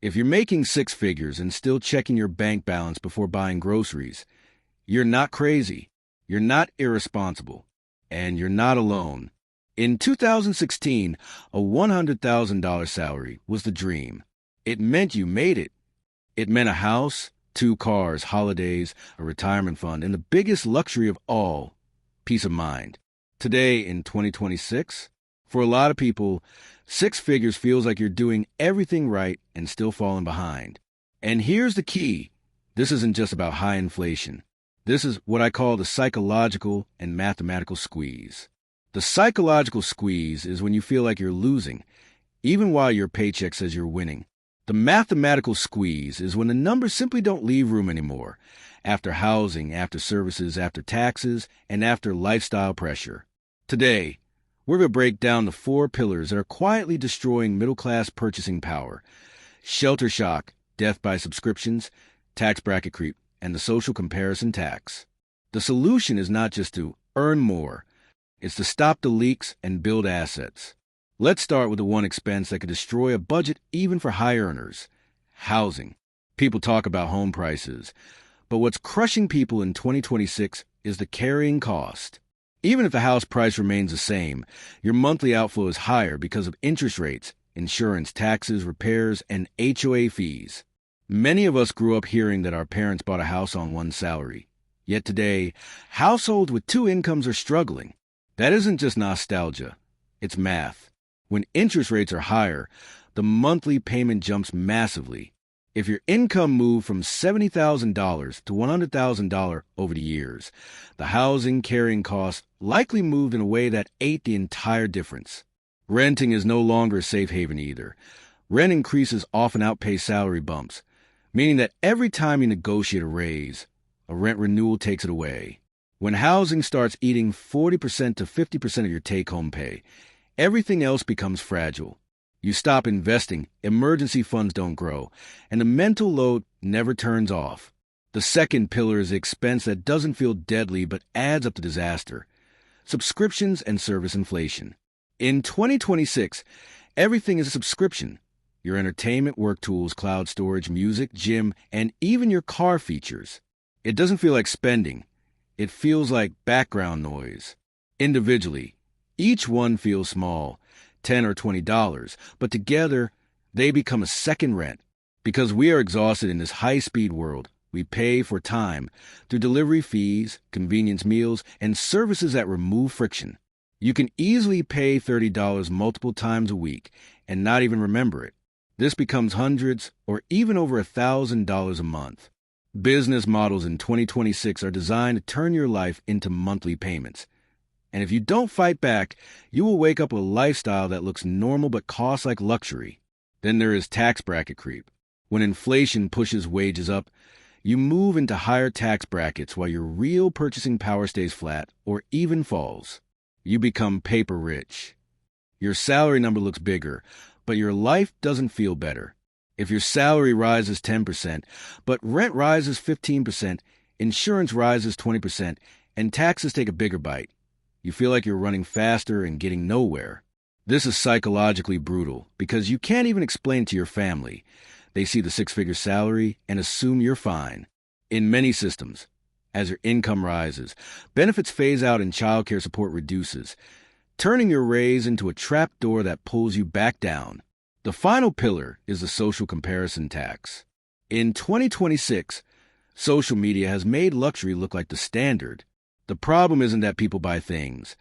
If you're making six figures and still checking your bank balance before buying groceries, you're not crazy, you're not irresponsible, and you're not alone. In 2016, a $100,000 salary was the dream. It meant you made it. It meant a house, 2 cars, holidays, a retirement fund, and the biggest luxury of all, peace of mind. Today, in 2026, for a lot of people, 6 figures feels like you're doing everything right and still falling behind. And here's the key. This isn't just about high inflation. This is what I call the psychological and mathematical squeeze. The psychological squeeze is when you feel like you're losing, even while your paycheck says you're winning. The mathematical squeeze is when the numbers simply don't leave room anymore, after housing, after services, after taxes, and after lifestyle pressure. Today, we're going to break down the 4 pillars that are quietly destroying middle-class purchasing power: shelter shock, death by subscriptions, tax bracket creep, and the social comparison tax. The solution is not just to earn more. It's to stop the leaks and build assets. Let's start with the one expense that could destroy a budget even for high earners: housing. People talk about home prices, but what's crushing people in 2026 is the carrying cost. Even if the house price remains the same, your monthly outflow is higher because of interest rates, insurance, taxes, repairs, and HOA fees. Many of us grew up hearing that our parents bought a house on one salary. Yet today, households with 2 incomes are struggling. That isn't just nostalgia, it's math. When interest rates are higher, the monthly payment jumps massively. If your income moved from $70,000 to $100,000 over the years, the housing carrying cost likely moved in a way that ate the entire difference. Renting is no longer a safe haven either. Rent increases often outpace salary bumps, meaning that every time you negotiate a raise, a rent renewal takes it away. When housing starts eating 40% to 50% of your take-home pay, everything else becomes fragile. You stop investing, emergency funds don't grow, and the mental load never turns off. The second pillar is the expense that doesn't feel deadly but adds up to disaster: subscriptions and service inflation. In 2026, everything is a subscription. Your entertainment, work tools, cloud storage, music, gym, and even your car features. It doesn't feel like spending. It feels like background noise. Individually, each one feels small, $10 or $20, but together they become a second rent. Because we are exhausted in this high-speed world, we pay for time through delivery fees, convenience meals, and services that remove friction. You can easily pay $30 multiple times a week and not even remember it. This becomes hundreds or even over $1,000 a month. Business models in 2026 are designed to turn your life into monthly payments. And if you don't fight back, you will wake up with a lifestyle that looks normal but costs like luxury. Then there is tax bracket creep. When inflation pushes wages up, you move into higher tax brackets while your real purchasing power stays flat or even falls. You become paper rich. Your salary number looks bigger, but your life doesn't feel better. If your salary rises 10%, but rent rises 15%, insurance rises 20%, and taxes take a bigger bite, you feel like you're running faster and getting nowhere. This is psychologically brutal because you can't even explain it to your family. They see the 6-figure salary and assume you're fine. In many systems, as your income rises, benefits phase out and childcare support reduces, turning your raise into a trapdoor that pulls you back down. The final pillar is the social comparison tax. In 2026, social media has made luxury look like the standard. The problem isn't that people buy things.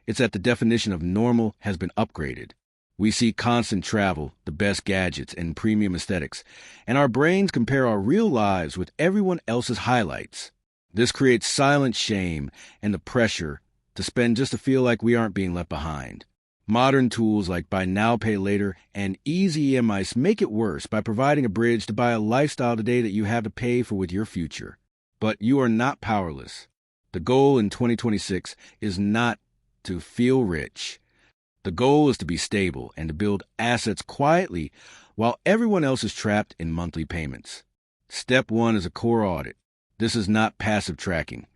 It's that the definition of normal has been upgraded. We see constant travel, the best gadgets, and premium aesthetics, and our brains compare our real lives with everyone else's highlights. This creates silent shame and the pressure to spend just to feel like we aren't being left behind. Modern tools like Buy Now, Pay Later and easy EMIs make it worse by providing a bridge to buy a lifestyle today that you have to pay for with your future. But you are not powerless. The goal in 2026 is not to feel rich. The goal is to be stable and to build assets quietly while everyone else is trapped in monthly payments. Step 1 is a core audit. This is not passive tracking.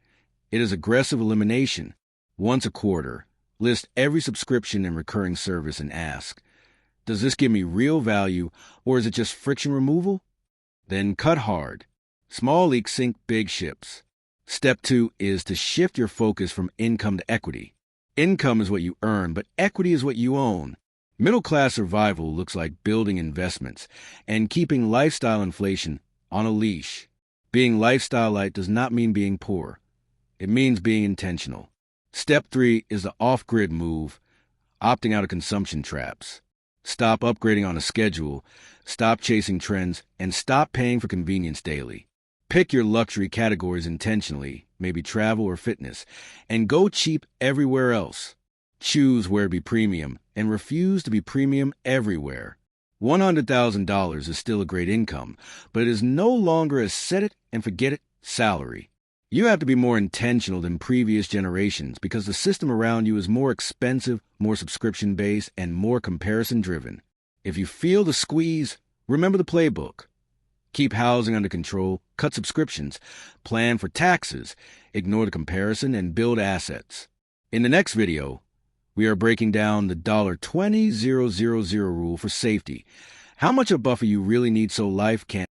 It is aggressive elimination. Once a quarter, list every subscription and recurring service and ask, Does this give me real value, or is it just friction removal? Then cut hard. Small leaks sink big ships. Step 2 is to shift your focus from income to equity. Income is what you earn, but equity is what you own. Middle-class survival looks like building investments and keeping lifestyle inflation on a leash. Being lifestyle-light does not mean being poor. It means being intentional. Step 3 is the off-grid move, opting out of consumption traps. Stop upgrading on a schedule, stop chasing trends, and stop paying for convenience daily. Pick your luxury categories intentionally, maybe travel or fitness, and go cheap everywhere else. Choose where to be premium and refuse to be premium everywhere. $100,000 is still a great income, but it is no longer a set-it-and-forget-it salary. You have to be more intentional than previous generations because the system around you is more expensive, more subscription-based, and more comparison-driven. If you feel the squeeze, remember the playbook. Keep housing under control, cut subscriptions, plan for taxes, ignore the comparison, and build assets. In the next video, we are breaking down the $20,000 rule for safety. How much a buffer you really need so life can't